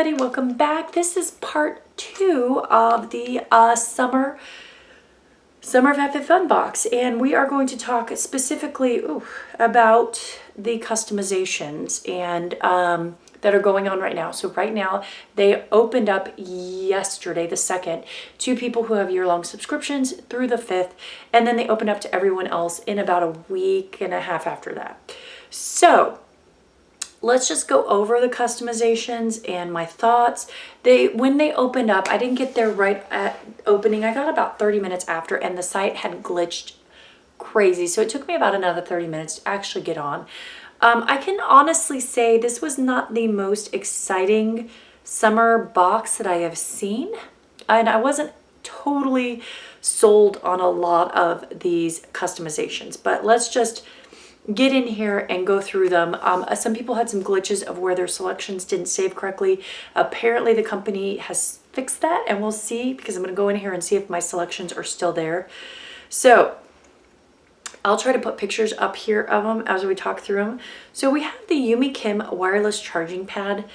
everybody, welcome back. This is part 2 of the summer Fabfitfun box, and we are going to talk specifically about the customizations and that are going on right now. So right now they opened up yesterday, the 2nd, to people who have year-long subscriptions through the 5th, and then they opened up to everyone else in about a week and a half after that. So let's just go over the customizations and my thoughts. When they opened up, I didn't get there right at opening. I got about 30 minutes after, and the site had glitched crazy. So it took me about another 30 minutes to actually get on. I can honestly say this was not the most exciting summer box that I have seen. And I wasn't totally sold on a lot of these customizations, but let's just get in here and go through them. Some people had some glitches of where their selections didn't save correctly. Apparently the company has fixed that, and we'll see, because I'm going to go in here and see if my selections are still there. So I'll try to put pictures up here of them as we talk through them. So we have the Yumi Kim wireless charging pad.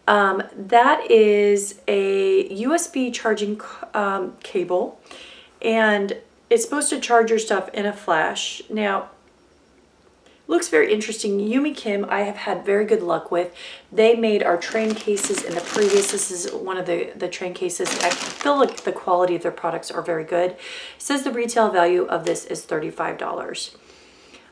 That is a USB charging cable, and it's supposed to charge your stuff in a flash. Now, looks very interesting. Yumi Kim, I have had very good luck with. They made our train cases in the previous. This is one of the train cases. I feel like the quality of their products are very good. It says the retail value of this is $35.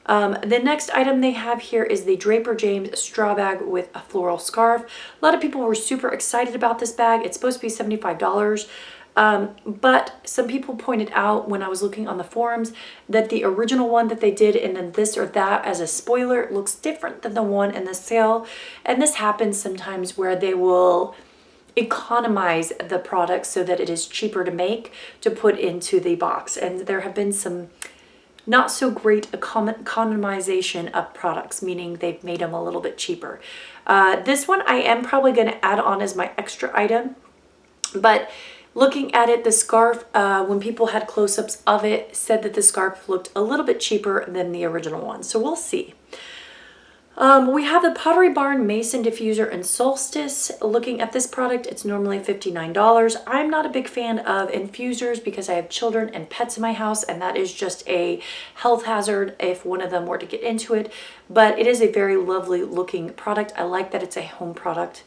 The next item they have here is the Draper James straw bag with a floral scarf. A lot of people were super excited about this bag. It's supposed to be $75. But some people pointed out when I was looking on the forums that the original one that they did and then this or that as a spoiler looks different than the one in the sale. And this happens sometimes where they will economize the product so that it is cheaper to make to put into the box. And there have been some not so great economization of products, meaning they've made them a little bit cheaper. This one I am probably going to add on as my extra item, but looking at it, the scarf, when people had close-ups of it, said that the scarf looked a little bit cheaper than the original one. So we'll see. We have the Pottery Barn Mason Diffuser and Solstice. Looking at this product, it's normally $59. I'm not a big fan of infusers because I have children and pets in my house, and that is just a health hazard if one of them were to get into it. But it is a very lovely looking product. I like that it's a home product.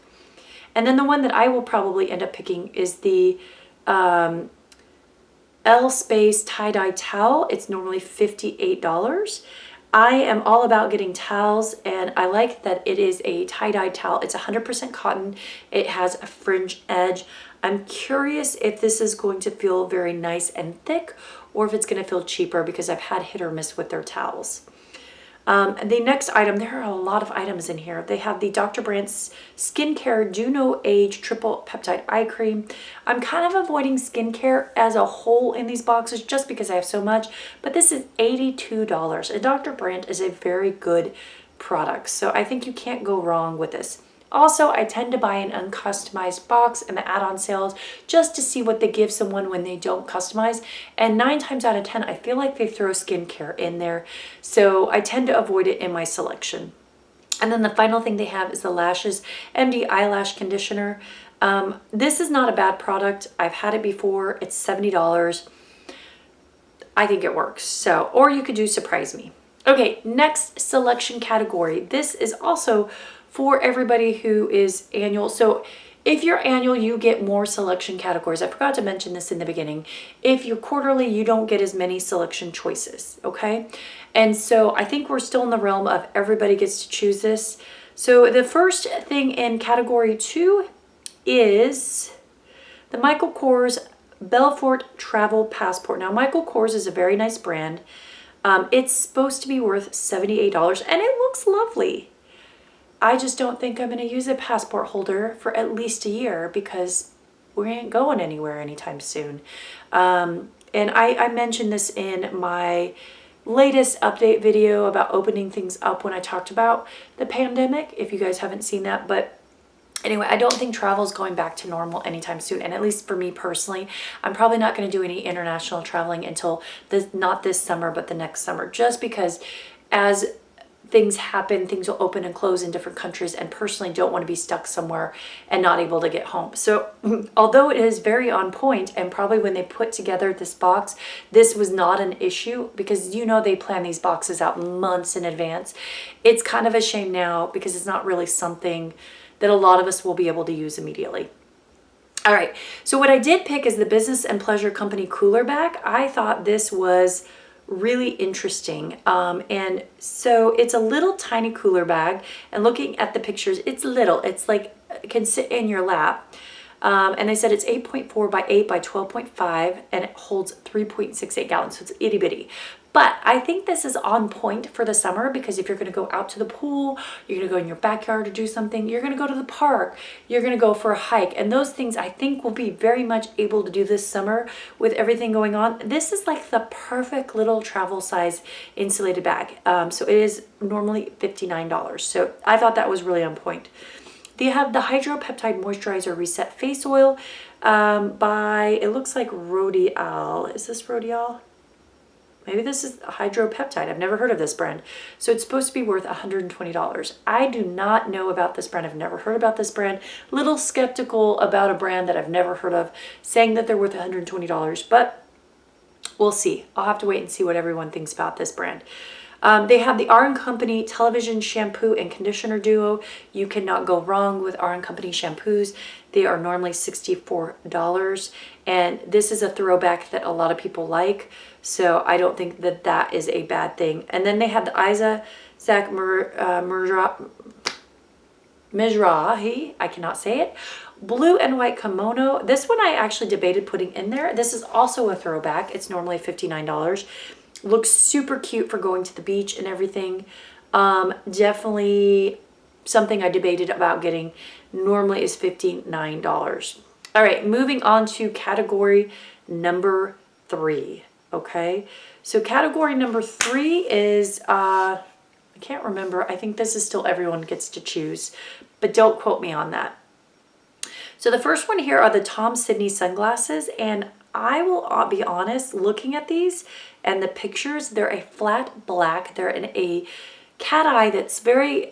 And then the one that I will probably end up picking is the L Space tie-dye towel. It's normally $58. I am all about getting towels, and I like that it is a tie-dye towel. It's 100% cotton. It has a fringe edge. I'm curious if this is going to feel very nice and thick, or if it's going to feel cheaper, because I've had hit or miss with their towels. The next item, there are a lot of items in here. They have the Dr. Brandt's Skincare Do No Age Triple Peptide Eye Cream. I'm kind of avoiding skincare as a whole in these boxes just because I have so much, but this is $82. And Dr. Brandt is a very good product, so I think you can't go wrong with this. Also, I tend to buy an uncustomized box in the add-on sales just to see what they give someone when they don't customize. And 9 times out of 10, I feel like they throw skincare in there. So I tend to avoid it in my selection. And then the final thing they have is the Lashes MD Eyelash Conditioner. This is not a bad product. I've had it before. It's $70. I think it works. So, or you could do Surprise Me. Okay, next selection category. This is also for everybody who is annual. So if you're annual, you get more selection categories. I forgot to mention this in the beginning. If you're quarterly, you don't get as many selection choices, okay? And so I think we're still in the realm of everybody gets to choose this. So the first thing in category 2 is the Michael Kors Belfort Travel Passport. Now, Michael Kors is a very nice brand. It's supposed to be worth $78, and it looks lovely. I just don't think I'm going to use a passport holder for at least a year because we ain't going anywhere anytime soon. And I mentioned this in my latest update video about opening things up when I talked about the pandemic, if you guys haven't seen that. But anyway, I don't think travel is going back to normal anytime soon. And at least for me personally, I'm probably not going to do any international traveling until not this summer, but the next summer, just because as things happen, things will open and close in different countries, and personally don't want to be stuck somewhere and not able to get home. So although it is very on point, and probably when they put together this box, this was not an issue, because they plan these boxes out months in advance. It's kind of a shame now because it's not really something that a lot of us will be able to use immediately. All right, so what I did pick is the Business and Pleasure Company cooler bag. I thought this was really interesting. And so it's a little tiny cooler bag, and looking at the pictures, it's little. It's like, it can sit in your lap. And they said it's 8.4 by 8 by 12.5, and it holds 3.68 gallons, so it's itty bitty. But I think this is on point for the summer, because if you're going to go out to the pool, you're going to go in your backyard to do something, you're going to go to the park, you're going to go for a hike, and those things I think will be very much able to do this summer with everything going on. This is like the perfect little travel size insulated bag. So it is normally $59. So I thought that was really on point. They have the Hydropeptide Moisturizer Reset Face Oil by, it looks like Rodial. Is this Rodial? Maybe this is Hydropeptide. I've never heard of this brand. So it's supposed to be worth $120. I do not know about this brand. I've never heard about this brand. Little skeptical about a brand that I've never heard of, saying that they're worth $120, but we'll see. I'll have to wait and see what everyone thinks about this brand. They have the R & Company Television Shampoo and Conditioner Duo. You cannot go wrong with R & Company shampoos. They are normally $64, and this is a throwback that a lot of people like, so I don't think that that is a bad thing. And then they have the Isaac Mizrahi, I cannot say it, blue and white kimono. This one I actually debated putting in there. This is also a throwback. It's normally $59. Looks super cute for going to the beach and everything. Definitely something I debated about getting. Normally is $59. All right, moving on to category number 3. Okay, so category number 3 is, I can't remember. I think this is still everyone gets to choose, but don't quote me on that. So the first one here are the Tom Sidney sunglasses, and I will be honest, looking at these and the pictures, they're a flat black. They're in a cat eye that's very,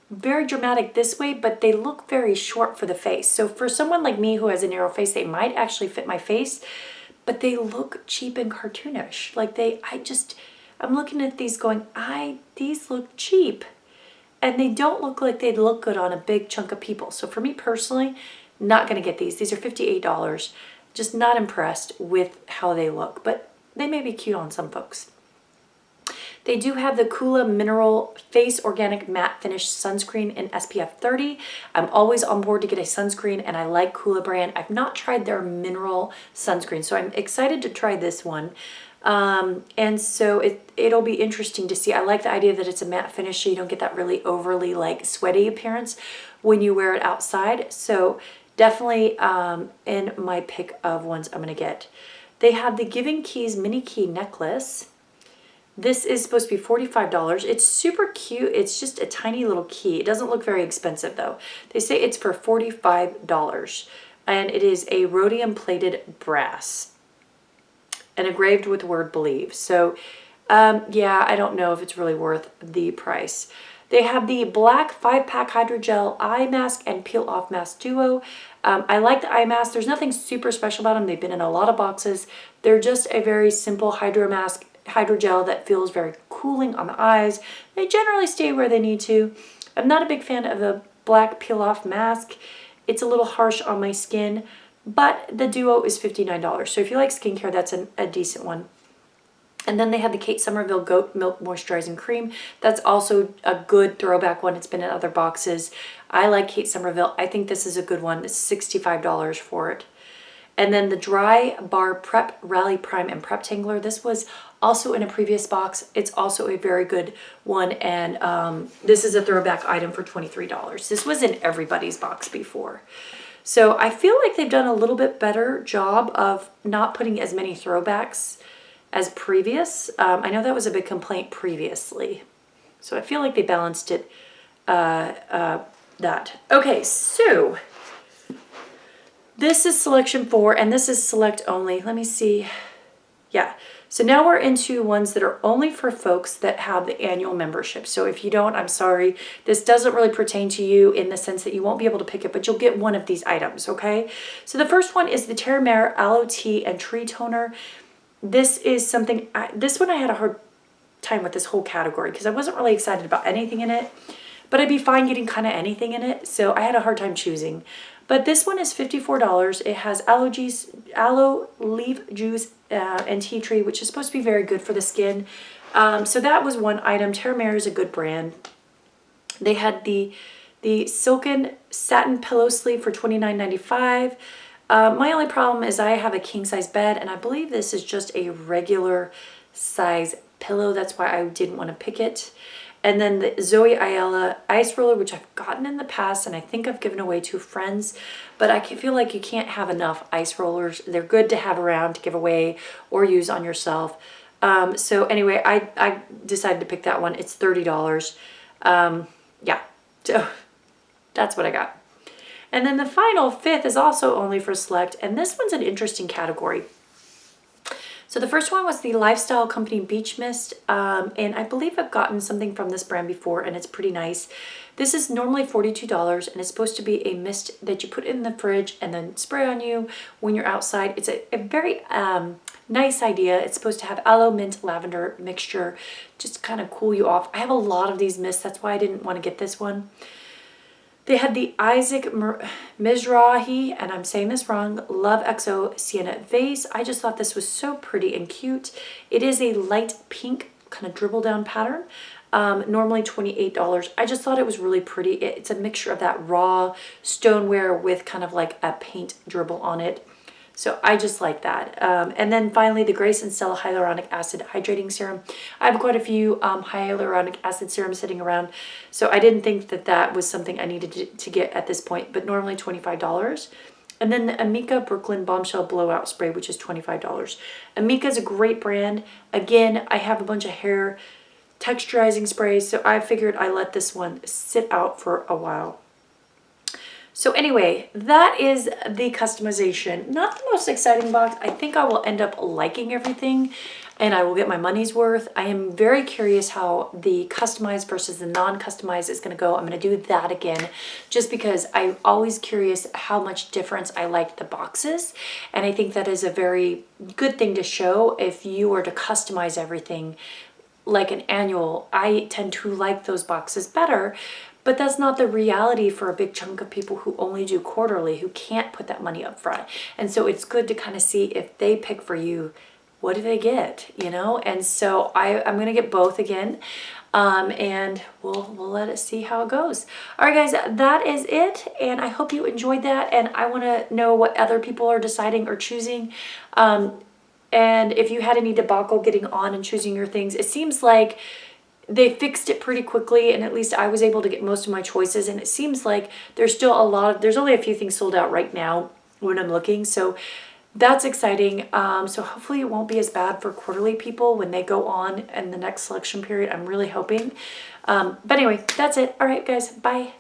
very dramatic this way, but they look very short for the face. So for someone like me who has a narrow face, they might actually fit my face, but they look cheap and cartoonish. Like I'm looking at these going, these look cheap. And they don't look like they'd look good on a big chunk of people. So for me personally, not going to get these. These are $58. Just not impressed with how they look, but they may be cute on some folks. They do have the Kula Mineral Face Organic Matte Finish Sunscreen in SPF 30. I'm always on board to get a sunscreen, and I like Kula brand. I've not tried their mineral sunscreen, so I'm excited to try this one. And so it'll be interesting to see. I like the idea that it's a matte finish, so you don't get that really overly like sweaty appearance when you wear it outside. So definitely in my pick of ones I'm going to get. They have the Giving Keys mini key necklace. This is supposed to be $45. It's super cute. It's just a tiny little key. It doesn't look very expensive though. They say it's for $45, and it is a rhodium plated brass and engraved with the word believe. So yeah, I don't know if it's really worth the price. They have the black 5-pack hydrogel eye mask and peel off mask duo. I like the eye mask. There's nothing super special about them. They've been in a lot of boxes. They're just a very simple hydrogel that feels very cooling on the eyes. They generally stay where they need to. I'm not a big fan of the black peel off mask. It's a little harsh on my skin, but the duo is $59. So if you like skincare, that's a decent one. And then they have the Kate Somerville Goat Milk Moisturizing Cream. That's also a good throwback one. It's been in other boxes. I like Kate Somerville. I think this is a good one. It's $65 for it. And then the Dry Bar Prep Rally Prime and Prep Tangler. This was also in a previous box. It's also a very good one. And this is a throwback item for $23. This was in everybody's box before. So I feel like they've done a little bit better job of not putting as many throwbacks as previous. I know that was a big complaint previously. So I feel like they balanced it, that. Okay, so this is selection 4, and this is select only. Let me see. Yeah, So now we're into ones that are only for folks that have the annual membership. So if you don't, I'm sorry. This doesn't really pertain to you in the sense that you won't be able to pick it, but you'll get one of these items, okay? So the first one is the Terramare Aloe Tea and Tree Toner. This is something, this one I had a hard time with this whole category because I wasn't really excited about anything in it, but I'd be fine getting kind of anything in it. So I had a hard time choosing. But this one is $54. It has aloe leaf juice and tea tree, which is supposed to be very good for the skin. So that was one item. Terramare is a good brand. They had the silken satin pillow sleeve for $29.95. My only problem is I have a king size bed, and I believe this is just a regular size pillow. That's why I didn't want to pick it. And then the Zoe Ayala ice roller, which I've gotten in the past, and I think I've given away to friends, but I feel like you can't have enough ice rollers. They're good to have around to give away or use on yourself. So anyway, I decided to pick that one. It's $30. Yeah, so that's what I got. And then the final fifth is also only for select, and this one's an interesting category. So the first one was the Lifestyle Company Beach Mist, and I believe I've gotten something from this brand before, and it's pretty nice. This is normally $42, and it's supposed to be a mist that you put in the fridge and then spray on you when you're outside. It's a very nice idea. It's supposed to have aloe, mint, lavender mixture, just to kind of cool you off. I have a lot of these mists, that's why I didn't want to get this one. They had the Isaac Mizrahi, and I'm saying this wrong, Love XO Sienna Vase. I just thought this was so pretty and cute. It is a light pink kind of dribble down pattern. Normally $28. I just thought it was really pretty. It's a mixture of that raw stoneware with kind of like a paint dribble on it. So I just like that. And then finally, the Grace and Stella Hyaluronic Acid Hydrating Serum. I have quite a few hyaluronic acid serums sitting around, so I didn't think that that was something I needed to get at this point, but normally $25. And then the Amika Brooklyn Bombshell Blowout Spray, which is $25. Amika is a great brand. Again, I have a bunch of hair texturizing sprays, so I figured I let this one sit out for a while. So anyway, that is the customization. Not the most exciting box. I think I will end up liking everything and I will get my money's worth. I am very curious how the customized versus the non-customized is going to go. I'm going to do that again just because I'm always curious how much difference I like the boxes. And I think that is a very good thing to show if you were to customize everything like an annual. I tend to like those boxes better. But that's not the reality for a big chunk of people who only do quarterly, who can't put that money up front. And so it's good to kind of see if they pick for you, what do they get, you know? And so I'm going to get both again, and we'll let it see how it goes. All right, guys, that is it. And I hope you enjoyed that. And I want to know what other people are deciding or choosing. And if you had any debacle getting on and choosing your things, it seems like they fixed it pretty quickly, and at least I was able to get most of my choices, and it seems like there's still there's only a few things sold out right now when I'm looking, so that's exciting. So hopefully it won't be as bad for quarterly people when they go on in the next selection period. I'm really hoping. But anyway, that's it. All right, guys, bye.